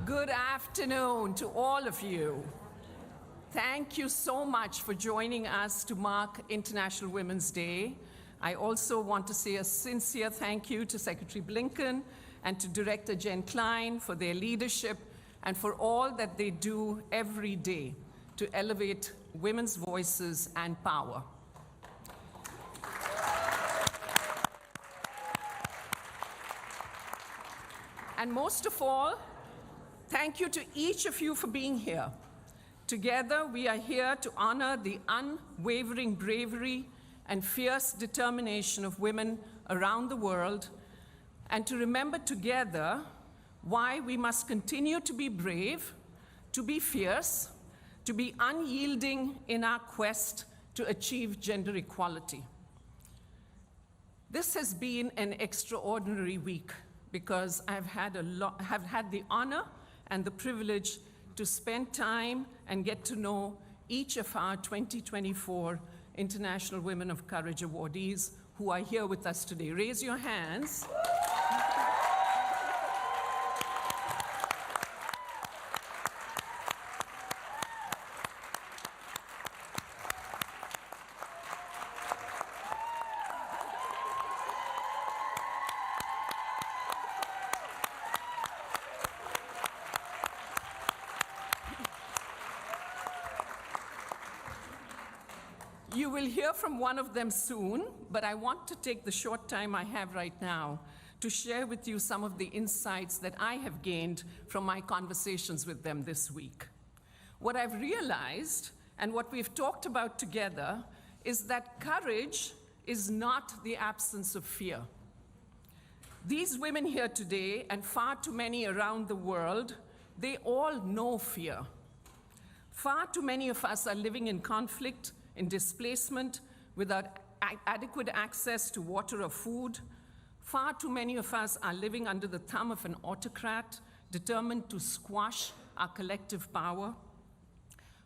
Good afternoon to all of you. Thank you so much for joining us to mark International Women's Day. I also want to say a sincere thank you to Secretary Blinken and to Director Jen Klein for their leadership and for all that they do every day to elevate women's voices and power. And most of all, thank you to each of you for being here. Together, we are here to honor the unwavering bravery and fierce determination of women around the world, and to remember together why we must continue to be brave, to be fierce, to be unyielding in our quest to achieve gender equality. This has been an extraordinary week because have had the honor and the privilege to spend time and get to know each of our 2024 International Women of Courage awardees who are here with us today. Raise your hands. You will hear from one of them soon, but I want to take the short time I have right now to share with you some of the insights that I have gained from my conversations with them this week. What I've realized, and what we've talked about together, is that courage is not the absence of fear. These women here today, and far too many around the world, they all know fear. Far too many of us are living in conflict, in displacement, without adequate access to water or food. Far too many of us are living under the thumb of an autocrat determined to squash our collective power.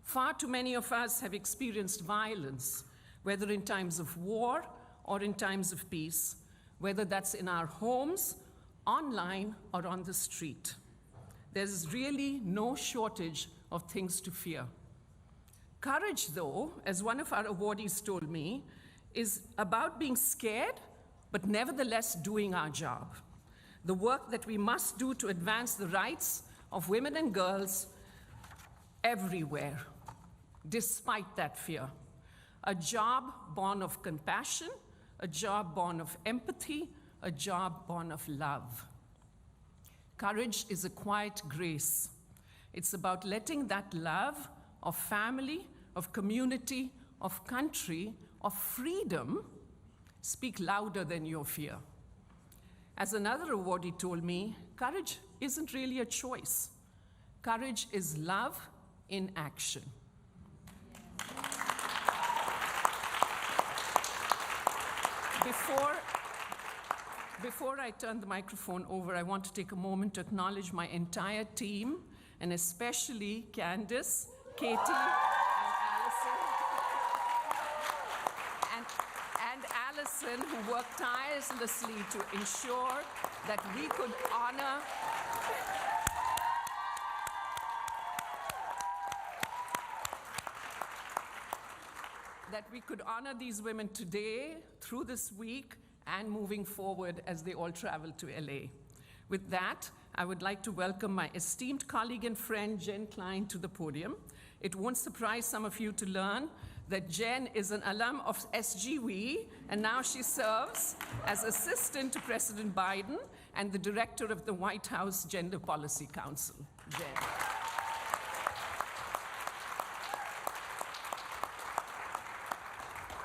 Far too many of us have experienced violence, whether in times of war or in times of peace, whether that's in our homes, online, or on the street. There's really no shortage of things to fear. Courage, though, as one of our awardees told me, is about being scared, but nevertheless doing our job. The work that we must do to advance the rights of women and girls everywhere, despite that fear. A job born of compassion, a job born of empathy, a job born of love. Courage is a quiet grace. It's about letting that love of family, of community, of country, of freedom speak louder than your fear. As another awardee told me, courage isn't really a choice. Courage is love in action. Before I turn the microphone over, I want to take a moment to acknowledge my entire team, and especially Candace, Katie, and Allison, who worked tirelessly to ensure that we could honor these women today, through this week, and moving forward as they all travel to LA. With that, I would like to welcome my esteemed colleague and friend, Jen Klein, to the podium. It won't surprise some of you to learn that Jen is an alum of SGW, and now she serves as assistant to President Biden and the director of the White House Gender Policy Council. Jen.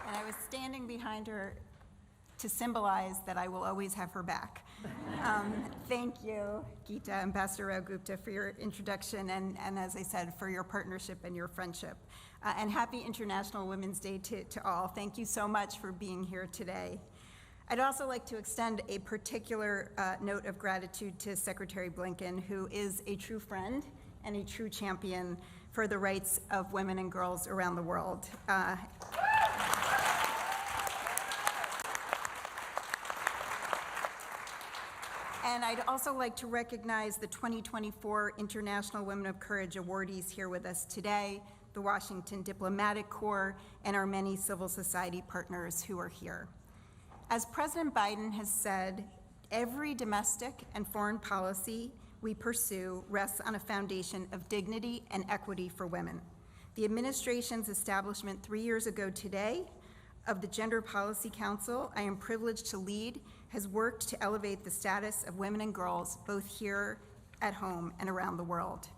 And I was standing behind her to symbolize that I will always have her back. Thank you, Geeta, Ambassador Rao Gupta, for your introduction and as I said, for your partnership and your friendship. And happy International Women's Day to all. Thank you so much for being here today. I'd also like to extend a particular note of gratitude to Secretary Blinken, who is a true friend and a true champion for the rights of women and girls around the world. And I'd also like to recognize the 2024 International Women of Courage awardees here with us today, the Washington Diplomatic Corps, and our many civil society partners who are here. As President Biden has said, every domestic and foreign policy we pursue rests on a foundation of dignity and equity for women. The administration's establishment 3 years ago today of the Gender Policy Council I am privileged to lead has worked to elevate the status of women and girls both here at home and around the world.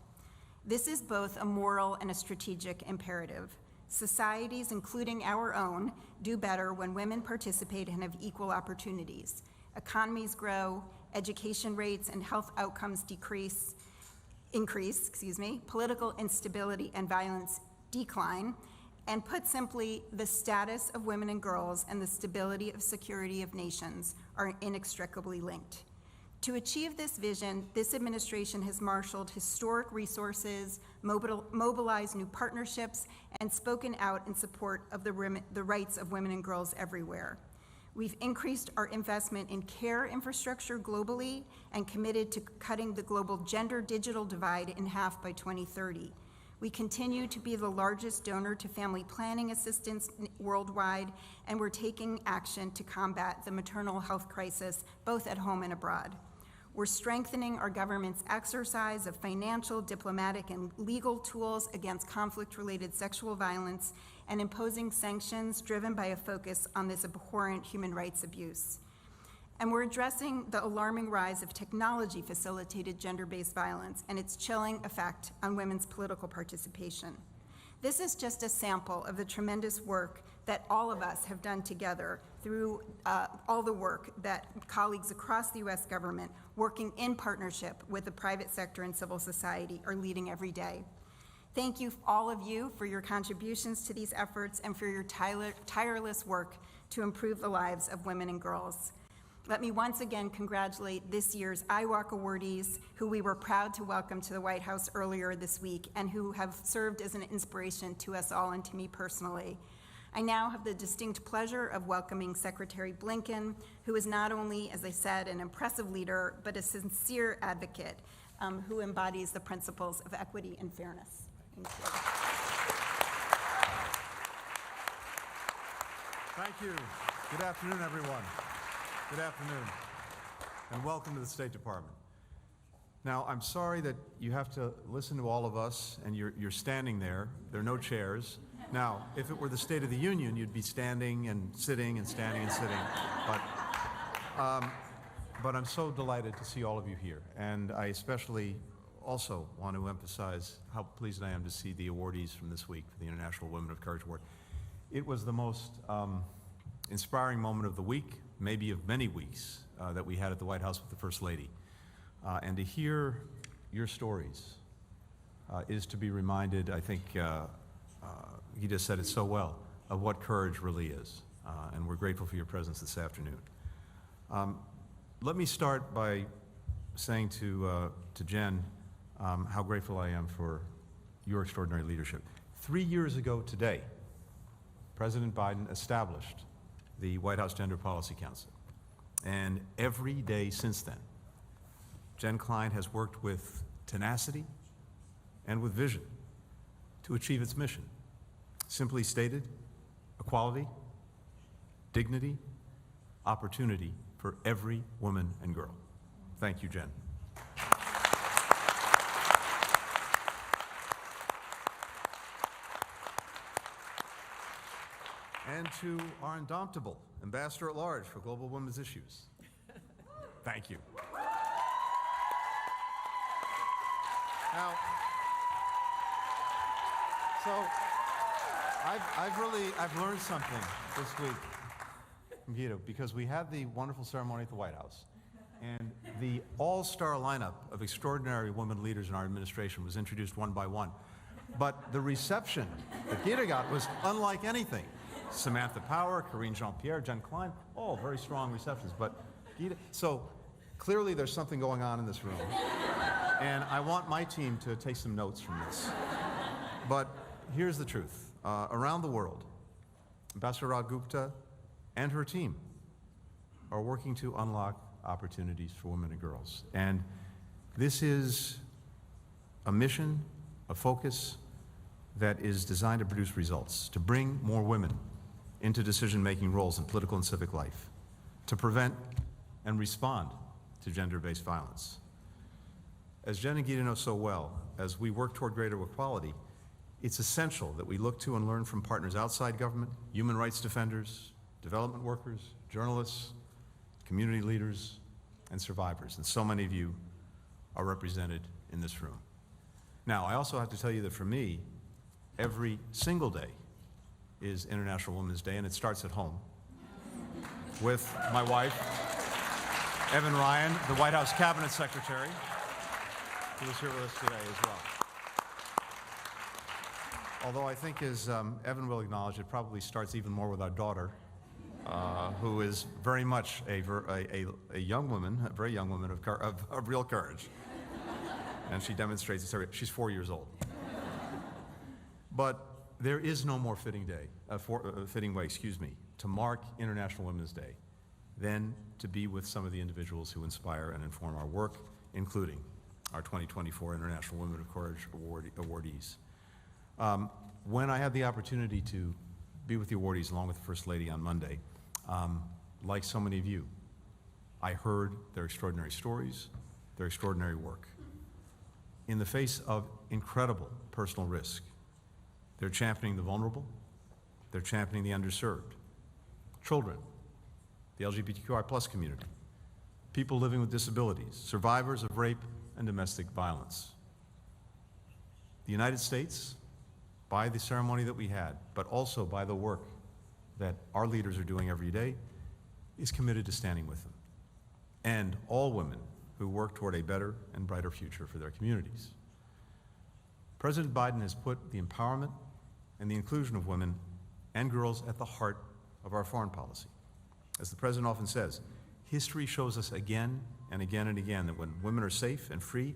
This is both a moral and a strategic imperative. Societies, including our own, do better when women participate and have equal opportunities. Economies grow, education rates and health outcomes increase, political instability and violence decline, and put simply, the status of women and girls and the stability of security of nations are inextricably linked. To achieve this vision, this administration has marshaled historic resources, mobilized new partnerships, and spoken out in support of the rights of women and girls everywhere. We've increased our investment in care infrastructure globally and committed to cutting the global gender digital divide in half by 2030. We continue to be the largest donor to family planning assistance worldwide, and we're taking action to combat the maternal health crisis, both at home and abroad. We're strengthening our government's exercise of financial, diplomatic, and legal tools against conflict-related sexual violence and imposing sanctions driven by a focus on this abhorrent human rights abuse. And we're addressing the alarming rise of technology-facilitated gender-based violence and its chilling effect on women's political participation. This is just a sample of the tremendous work that all of us have done together through all the work that colleagues across the U.S. government, working in partnership with the private sector and civil society, are leading every day. Thank you, all of you, for your contributions to these efforts and for your tireless work to improve the lives of women and girls. Let me once again congratulate this year's IWalk awardees, who we were proud to welcome to the White House earlier this week and who have served as an inspiration to us all and to me personally. I now have the distinct pleasure of welcoming Secretary Blinken, who is not only, as I said, an impressive leader, but a sincere advocate who embodies the principles of equity and fairness. Thank you. Thank you. Good afternoon, everyone. Good afternoon, and welcome to the State Department. Now, I'm sorry that you have to listen to all of us, and you're standing there. There are no chairs. Now, if it were the State of the Union, you'd be standing and sitting and standing and sitting. But I'm so delighted to see all of you here, and I especially also want to emphasize how pleased I am to see the awardees from this week for the International Women of Courage Award. It was the most inspiring moment of the week, maybe of many weeks, that we had at the White House with the First Lady. And to hear your stories is to be reminded, I think, he just said it so well, of what courage really is. And we're grateful for your presence this afternoon. Let me start by saying to Jen how grateful I am for your extraordinary leadership. 3 years ago today, President Biden established the White House Gender Policy Council. And every day since then, Jen Klein has worked with tenacity and with vision to achieve its mission. Simply stated, equality, dignity, opportunity for every woman and girl. Thank you, Jen. And to our indomitable Ambassador at Large for Global Women's Issues. Thank you. Now, so I've learned something this week, Guido, because we had the wonderful ceremony at the White House, and the all-star lineup of extraordinary women leaders in our administration was introduced one by one. But the reception that Guido got was unlike anything. Samantha Power, Karine Jean-Pierre, Jen Klein, all very strong receptions. But Guido, so clearly there's something going on in this room. And I want my team to take some notes from this. But here's the truth. Around the world, Ambassador Gupta and her team are working to unlock opportunities for women and girls. And this is a mission, a focus that is designed to produce results, to bring more women into decision-making roles in political and civic life, to prevent and respond to gender-based violence. As Jen and Gita know so well, as we work toward greater equality, it's essential that we look to and learn from partners outside government, human rights defenders, development workers, journalists, community leaders, and survivors. And so many of you are represented in this room. Now, I also have to tell you that for me, every single day is International Women's Day, and it starts at home with my wife, Evan Ryan, the White House Cabinet Secretary, who is here with us today as well. Although I think, as Evan will acknowledge, it probably starts even more with our daughter, who is very much a young woman, a very young woman of real courage. And she demonstrates it. She's 4 years old. But there is no more fitting way, to mark International Women's Day than to be with some of the individuals who inspire and inform our work, including our 2024 International Women of Courage awardees. When I had the opportunity to be with the awardees along with the First Lady on Monday, like so many of you, I heard their extraordinary stories, their extraordinary work. In the face of incredible personal risk, they're championing the vulnerable, they're championing the underserved, children, the LGBTQI+ community, people living with disabilities, survivors of rape and domestic violence. The United States, by the ceremony that we had, but also by the work that our leaders are doing every day, is committed to standing with them and all women who work toward a better and brighter future for their communities. President Biden has put the empowerment and the inclusion of women and girls at the heart of our foreign policy. As the President often says, history shows us again and again and again that when women are safe and free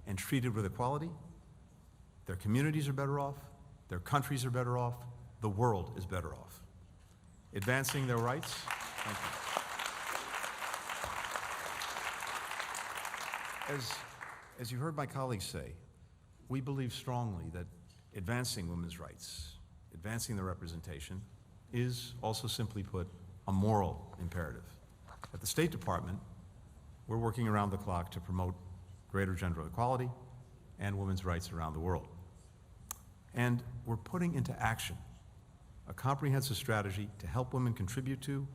and treated with equality, their communities are better off, their countries are better off, the world is better off. Advancing their rights, thank you. As you heard my colleagues say, we believe strongly that advancing women's rights, advancing their representation, is also, simply put, a moral imperative. At the State Department, we're working around the clock to promote greater gender equality and women's rights around the world. And we're putting into action a comprehensive strategy to help women contribute to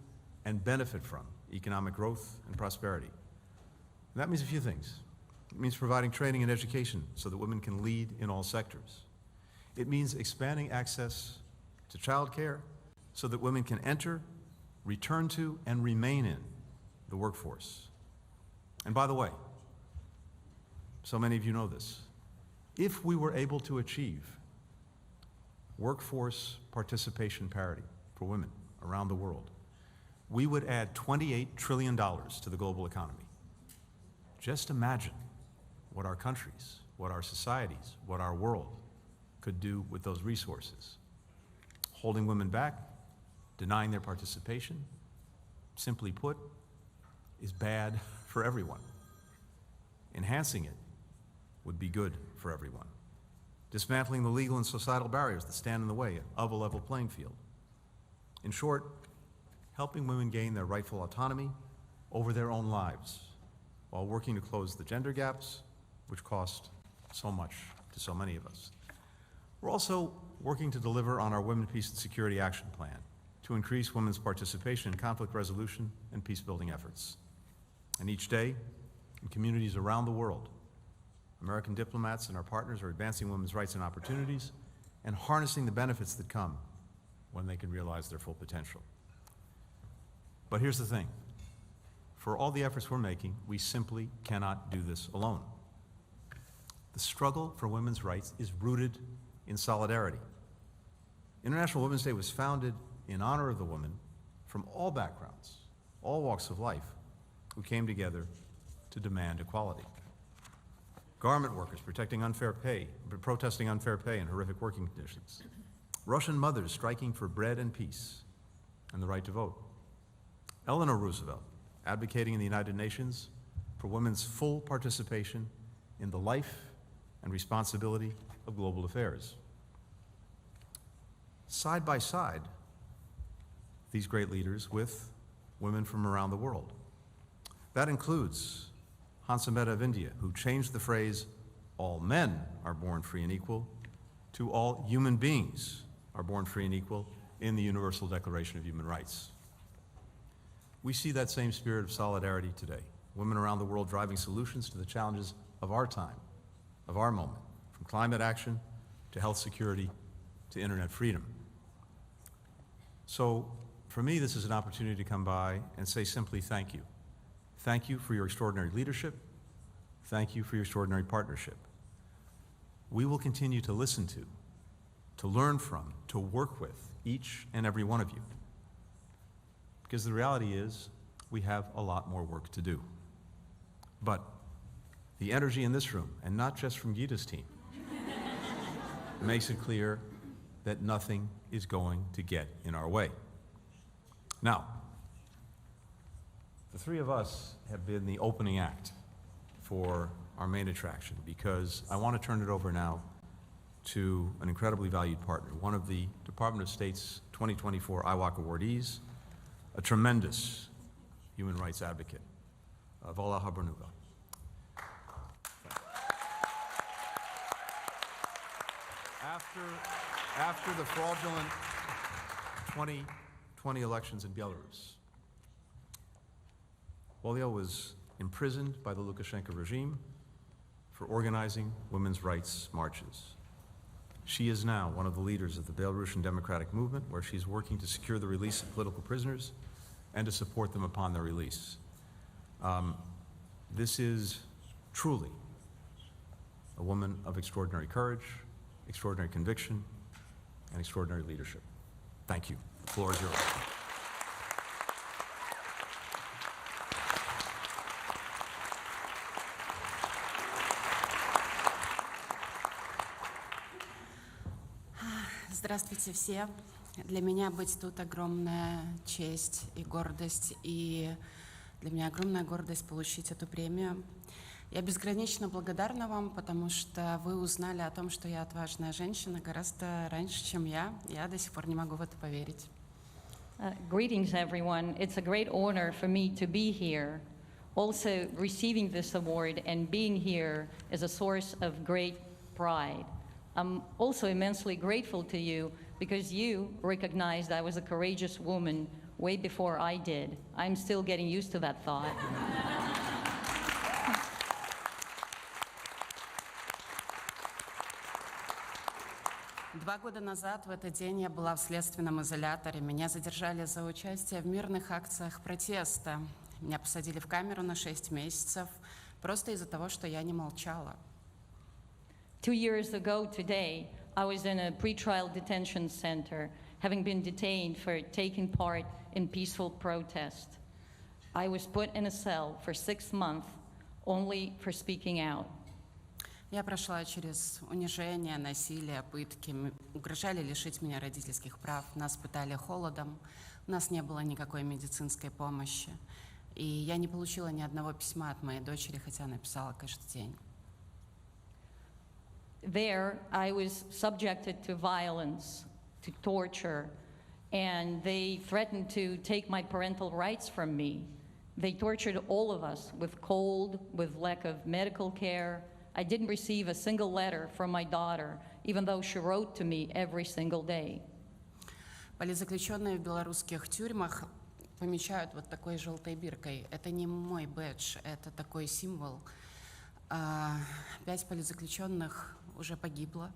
and benefit from economic growth and prosperity. And that means a few things. It means providing training and education so that women can lead in all sectors. It means expanding access to childcare so that women can enter, return to, and remain in the workforce. And by the way, so many of you know this, if we were able to achieve workforce participation parity for women around the world, we would add $28 trillion to the global economy. Just imagine what our countries, what our societies, what our world could do with those resources. Holding women back, denying their participation, simply put, is bad for everyone. Enhancing it would be good for everyone. Dismantling the legal and societal barriers that stand in the way of a level playing field. In short, helping women gain their rightful autonomy over their own lives while working to close the gender gaps which cost so much to so many of us. We're also working to deliver on our Women, Peace, and Security Action Plan to increase women's participation in conflict resolution and peace-building efforts. And each day, in communities around the world, American diplomats and our partners are advancing women's rights and opportunities and harnessing the benefits that come when they can realize their full potential. But here's the thing. For all the efforts we're making, we simply cannot do this alone. The struggle for women's rights is rooted in solidarity. International Women's Day was founded in honor of the women from all backgrounds, all walks of life, who came together to demand equality. Garment workers protesting unfair pay and horrific working conditions. Russian mothers striking for bread and peace and the right to vote. Eleanor Roosevelt advocating in the United Nations for women's full participation in the life and responsibility of global affairs. Side by side, these great leaders with women from around the world. That includes Hansa Mehta of India, who changed the phrase, "all men are born free and equal," to "all human beings are born free and equal" in the Universal Declaration of Human Rights. We see that same spirit of solidarity today. Women around the world driving solutions to the challenges of our time, of our moment, from climate action to health security to internet freedom. So, for me, this is an opportunity to come by and say simply thank you. Thank you for your extraordinary leadership. Thank you for your extraordinary partnership. We will continue to listen to learn from, to work with each and every one of you. Because the reality is, we have a lot more work to do. But the energy in this room, and not just from Gita's team, makes it clear that nothing is going to get in our way. Now, the three of us have been the opening act for our main attraction, because I want to turn it over now to an incredibly valued partner, one of the Department of State's 2024 IWOC awardees, a tremendous human rights advocate, Vala Habernuga. After the fraudulent 2020 elections in Belarus, Walia was imprisoned by the Lukashenko regime for organizing women's rights marches. She is now one of the leaders of the Belarusian Democratic Movement, where she's working to secure the release of political prisoners and to support them upon their release. This is truly a woman of extraordinary courage, extraordinary conviction, and extraordinary leadership. Thank you. The floor is yours. Здравствуйте все. Для меня быть тут огромная честь и гордость, и для меня огромная гордость получить эту премию. Я безгранично благодарна вам, потому что вы узнали о том, что я отважная женщина гораздо раньше, чем я. Я до сих пор не могу в это поверить. Greetings, everyone. It's a great honor for me to be here. Also, receiving this award and being here is a source of great pride. I'm also immensely grateful to you because you recognized I was a courageous woman way before I did. I'm still getting used to that thought. 2 года назад в этот день я была в следственном изоляторе. Меня задержали за участие в мирных акциях протеста. Меня посадили в камеру на 6 месяцев просто из-за того, что я не молчала. 2 years ago today, I was in a pretrial detention center, having been detained for taking part in peaceful protest. I was put in a cell for 6 months only for speaking out. Я прошла через унижение, насилие, пытки. Угрожали лишить меня родительских прав. Нас пытали холодом. У нас не было никакой медицинской помощи. И я не получила ни одного письма от моей дочери, хотя написала каждый день. There, I was subjected to violence, to torture, and they threatened to take my parental rights from me. They tortured all of us with cold, with lack of medical care. I didn't receive a single letter from my daughter, even though she wrote to me every single day. Политзаключенные в белорусских тюрьмах помечают вот такой желтой биркой. Это не мой бэдж, это такой символ. 5 политзаключенных уже погибло,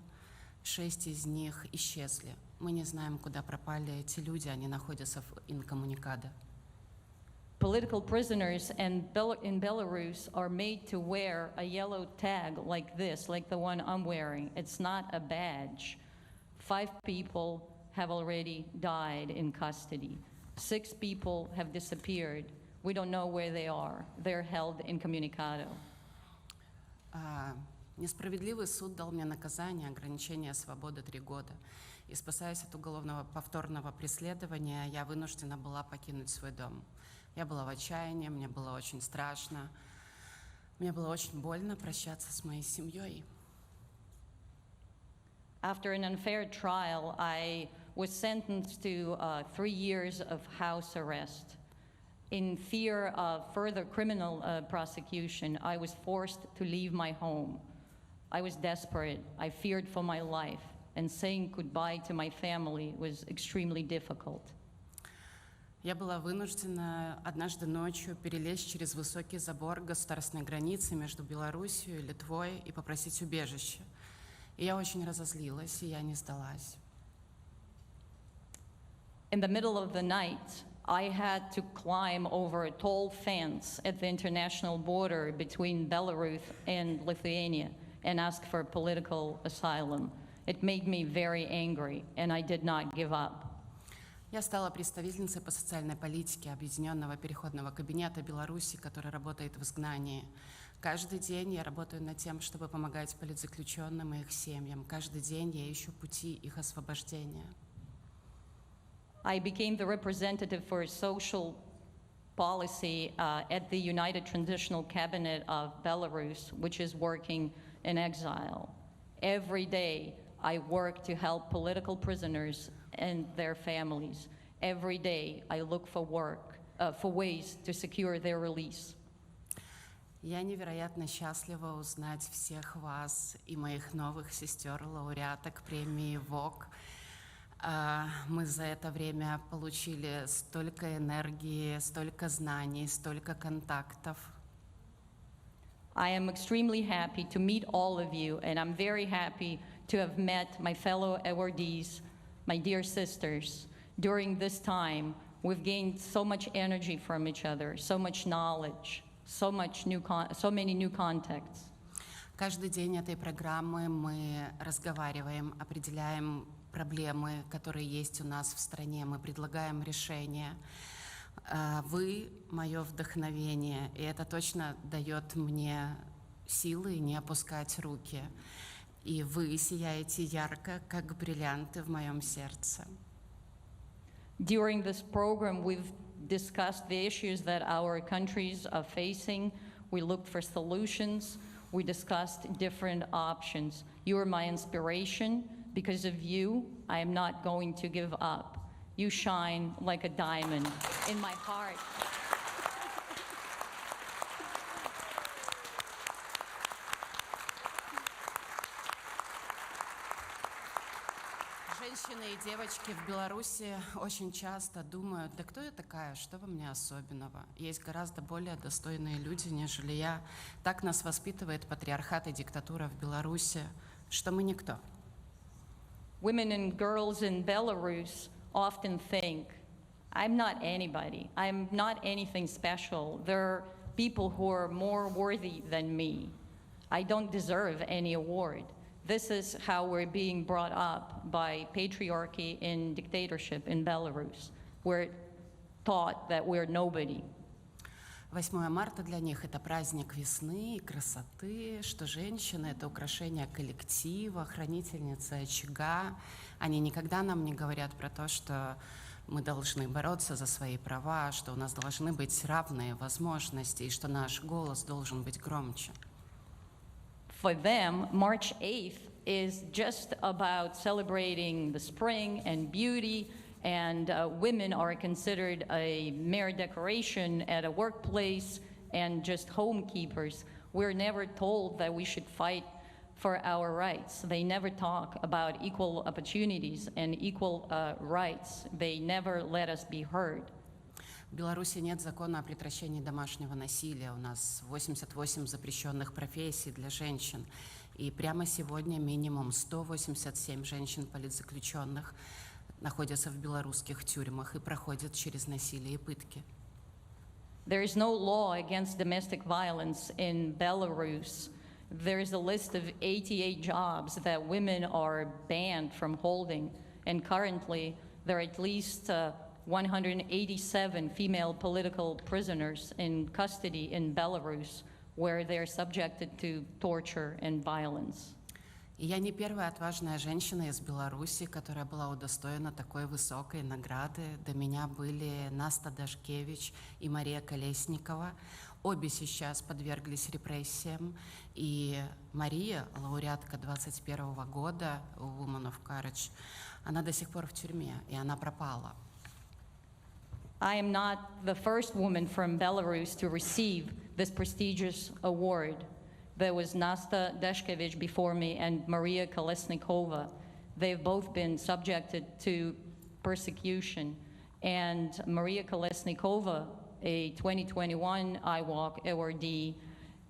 6 из них исчезли. Мы не знаем, куда пропали эти люди, они находятся инкоммуникадо. Political prisoners in Belarus are made to wear a yellow tag like this, like the one I'm wearing. It's not a badge. 5 people have already died in custody. 6 people have disappeared. We don't know where they are. They're held incommunicado. Несправедливый суд дал мне наказание, ограничение свободы 3 года. И спасаясь от уголовного повторного преследования, я вынуждена была покинуть свой дом. Я была в отчаянии, мне было очень страшно. Мне было очень больно прощаться с моей семьей. After an unfair trial, I was sentenced to 3 years of house arrest. In fear of further criminal prosecution, I was forced to leave my home. I was desperate. I feared for my life, and saying goodbye to my family was extremely difficult. Я была вынуждена однажды ночью перелезть через высокий забор государственной границы между Белоруссией и Литвой и попросить убежище. И я очень разозлилась, и я не сдалась. In the middle of the night, I had to climb over a tall fence at the international border between Belarus and Lithuania and ask for political asylum. It made me very angry, and I did not give up. Я стала представительницей по социальной политике Объединенного переходного кабинета Беларуси, который работает в изгнании. Каждый день я работаю над тем, чтобы помогать политзаключенным и их семьям. Каждый день я ищу пути их освобождения. I became the representative for social policy at the United Transitional Cabinet of Belarus, which is working in exile. Every day, I work to help political prisoners and their families. Every day, I look for ways to secure their release. Я невероятно счастлива узнать всех вас и моих новых сестер, лауреаток премии ВОК. Мы за это время получили столько энергии, столько знаний, столько контактов. I am extremely happy to meet all of you, and I'm very happy to have met my fellow awardees, my dear sisters. During this time, we've gained so much energy from each other, so much knowledge, so many new contacts. Каждый день этой программы мы разговариваем, определяем проблемы, которые есть у нас в стране, мы предлагаем решения. Вы – мое вдохновение, и это точно дает мне силы не опускать руки. И вы сияете ярко, как бриллианты в моем сердце. During this program, we've discussed the issues that our countries are facing. We looked for solutions. We discussed different options. You are my inspiration. Because of you, I am not going to give up. You shine like a diamond in my heart. Женщины и девочки в Беларуси очень часто думают, да кто я такая, что во мне особенного? Есть гораздо более достойные люди, нежели я. Так нас воспитывает патриархат и диктатура в Беларуси, что мы никто. Women and girls in Belarus often think, I'm not anybody. I'm not anything special. There are people who are more worthy than me. I don't deserve any award. This is how we're being brought up by patriarchy and dictatorship in Belarus. We're taught that we're nobody. 8 марта для них это праздник весны и красоты, что женщина – это украшение коллектива, хранительница очага. Они никогда нам не говорят про то, что мы должны бороться за свои права, что у нас должны быть равные возможности и что наш голос должен быть громче. For them, March 8th is just about celebrating the spring and beauty, and women are considered a mere decoration at a workplace and just homekeepers. We're never told that we should fight for our rights. They never talk about equal opportunities and equal rights. They never let us be heard. В Беларуси нет закона о прекращении домашнего насилия. У нас 88 запрещенных профессий для женщин. И прямо сегодня минимум 187 женщин-политзаключенных находятся в белорусских тюрьмах и проходят через насилие и пытки. There is no law against domestic violence in Belarus. There is a list of 88 jobs that women are banned from holding, and currently there are at least 187 female political prisoners in custody in Belarus, where they are subjected to torture and violence. И я не первая отважная женщина из Беларуси, которая была удостоена такой высокой награды. До меня были Наста Дашкевич и Мария Колесникова. Обе сейчас подверглись репрессиям. И Мария, лауреатка 21 года Woman of Courage, она до сих пор в тюрьме, и она пропала. I am not the first woman from Belarus to receive this prestigious award. There was Nasta Dashkevich before me and Maria Kolesnikova. They've both been subjected to persecution. And Maria Kolesnikova, a 2021 IWOC awardee,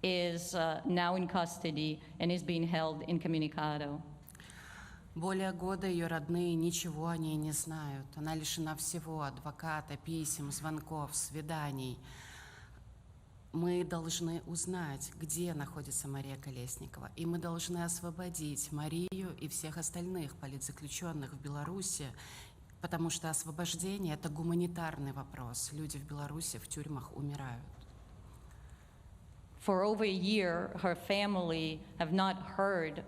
is now in custody and is being held incommunicado. Более года ее родные ничего о ней не знают. Она лишена всего: адвоката, писем, звонков, свиданий. Мы должны узнать, где находится Мария Колесникова, и мы должны освободить Марию и всех остальных политзаключенных в Беларуси, потому что освобождение – это гуманитарный вопрос. Люди в Беларуси в тюрьмах умирают. For over a year, her family have not heard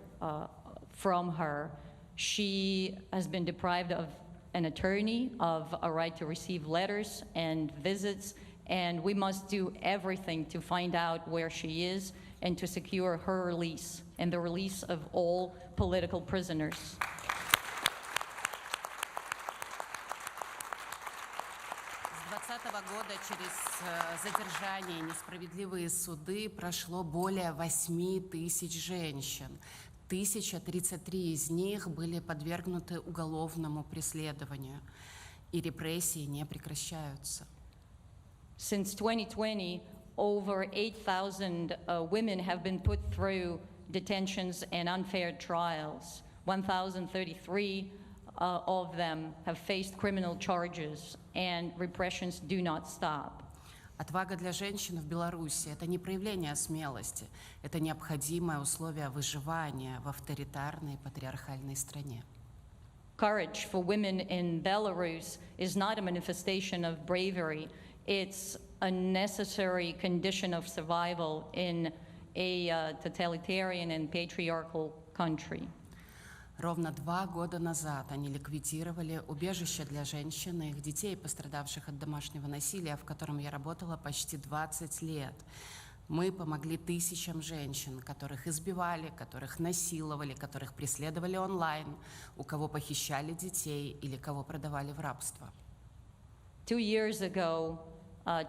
from her. She has been deprived of an attorney, of a right to receive letters and visits, and we must do everything to find out where she is and to secure her release and the release of all political prisoners. С 2020 года через задержание и несправедливые суды прошло более 8 тысяч женщин. 1033 из них были подвергнуты уголовному преследованию, и репрессии не прекращаются. Since 2020, over 8,000 women have been put through detentions and unfair trials. 1,033 of them have faced criminal charges, and repressions do not stop. Отвага для женщин в Беларуси – это не проявление смелости, это необходимое условие выживания в авторитарной патриархальной стране. Courage for women in Belarus is not a manifestation of bravery. It's a necessary condition of survival in a totalitarian and patriarchal country. Ровно 2 года назад они ликвидировали убежище для женщин и их детей, пострадавших от домашнего насилия, в котором я работала почти 20 лет. Мы помогли тысячам женщин, которых избивали, которых насиловали, которых преследовали онлайн, у кого похищали детей или кого продавали в рабство. 2 years ago,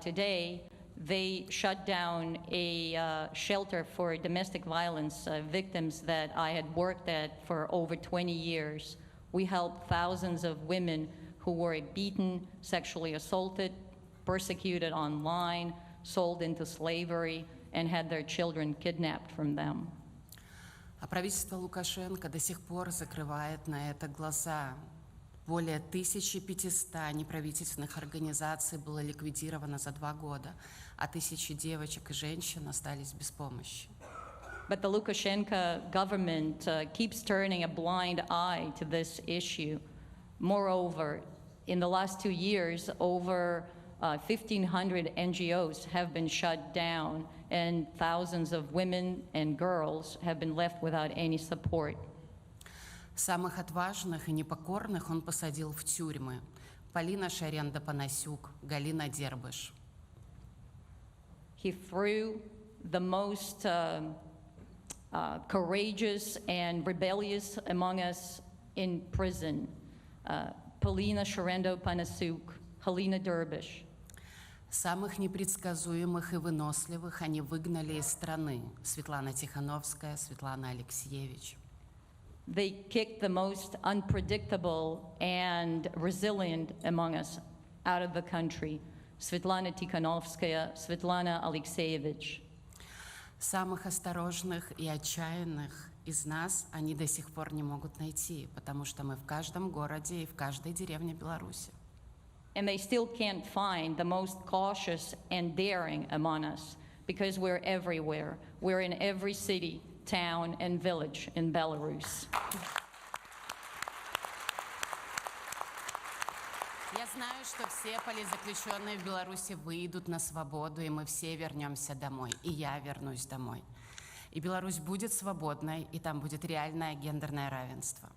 today, they shut down a shelter for domestic violence victims that I had worked at for over 20 years. We helped thousands of women who were beaten, sexually assaulted, persecuted online, sold into slavery, and had their children kidnapped from them. А правительство Лукашенко до сих пор закрывает на это глаза. Более 1500 неправительственных организаций было ликвидировано за 2 года, а тысячи девочек и женщин остались без помощи. But the Lukashenko government keeps turning a blind eye to this issue. Moreover, in the last 2 years, over 1,500 NGOs have been shut down, and thousands of women and girls have been left without any support. Самых отважных и непокорных он посадил в тюрьмы. Полина Шаренда-Панасюк, Галина Дербыш. He threw the most courageous and rebellious among us in prison. Polina Sharendo-Panasuk, Halina Derbish. Самых непредсказуемых и выносливых они выгнали из страны. Светлана Тихановская, Светлана Алексеевич. They kicked the most unpredictable and resilient among us out of the country. Svetlana Tikhanovskaya, Svetlana Alexeyevich. Самых осторожных и отчаянных из нас они до сих пор не могут найти, потому что мы в каждом городе и в каждой деревне Беларуси. And they still can't find the most cautious and daring among us because we're everywhere. We're in every city, town, and village in Belarus. Я знаю, что все политзаключенные в Беларуси выйдут на свободу, и мы все вернемся домой, и я вернусь домой. И Беларусь будет свободной, и там будет реальное гендерное равенство.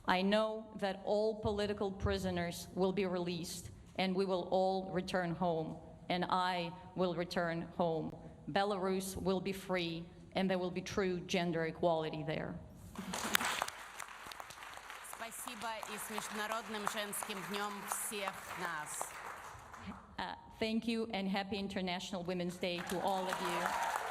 I know that all political prisoners will be released, and we will all return home, and I will return home. Belarus will be free, and there will be true gender equality there. Спасибо и с Международным женским днем всех нас. Thank you, and happy International Women's Day to all of you.